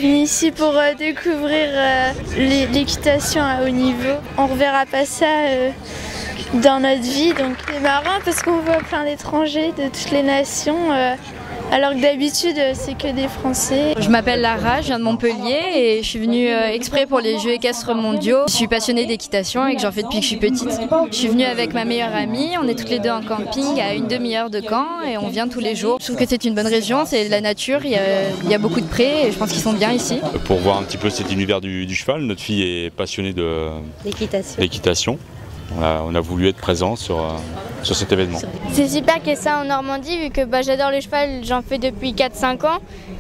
suis venue ici pour découvrir l'équitation à haut niveau. On ne reverra pas ça dans notre vie, donc c'est marrant parce qu'on voit plein d'étrangers de toutes les nations. Alors que d'habitude, c'est que des Français. Je m'appelle Lara, je viens de Montpellier et je suis venue exprès pour les Jeux équestres mondiaux. Je suis passionnée d'équitation et que j'en fais depuis que je suis petite. Je suis venue avec ma meilleure amie, on est toutes les deux en camping à une demi-heure de Caen et on vient tous les jours. Je trouve que c'est une bonne région, c'est la nature, il y a beaucoup de prés et je pense qu'ils sont bien ici. Pour voir un petit peu cet univers du cheval, notre fille est passionnée d'équitation. On a voulu être présent sur cet événement. C'est super qu'il y ait ça en Normandie vu que j'adore le cheval, j'en fais depuis 4-5 ans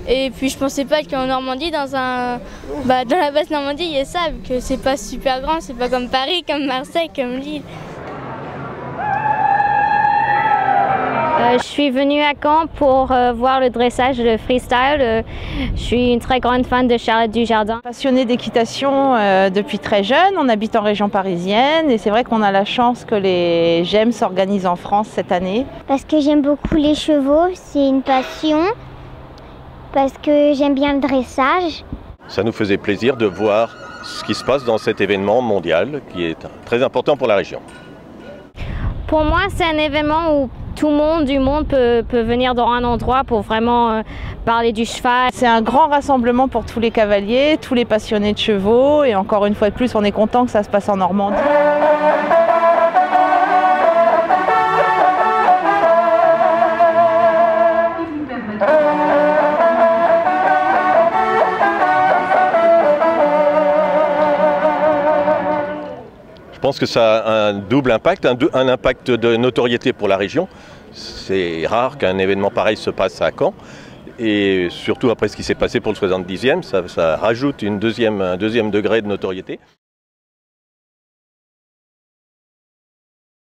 et puis je pensais pas qu'en Normandie, dans la basse Normandie, il y ait ça vu que c'est pas super grand, c'est pas comme Paris, comme Marseille, comme Lille. Je suis venue à Caen pour voir le dressage, le freestyle. Je suis une très grande fan de Charlotte Dujardin. Passionnée d'équitation depuis très jeune, on habite en région parisienne et c'est vrai qu'on a la chance que les GEM s'organisent en France cette année. Parce que j'aime beaucoup les chevaux, c'est une passion, parce que j'aime bien le dressage. Ça nous faisait plaisir de voir ce qui se passe dans cet événement mondial qui est très important pour la région. Pour moi, c'est un événement où tout le monde du monde peut venir dans un endroit pour vraiment parler du cheval. C'est un grand rassemblement pour tous les cavaliers, tous les passionnés de chevaux et encore une fois de plus, on est content que ça se passe en Normandie. Je pense que ça a un double impact, un impact de notoriété pour la région. C'est rare qu'un événement pareil se passe à Caen. Et surtout après ce qui s'est passé pour le 70e, ça rajoute un deuxième degré de notoriété.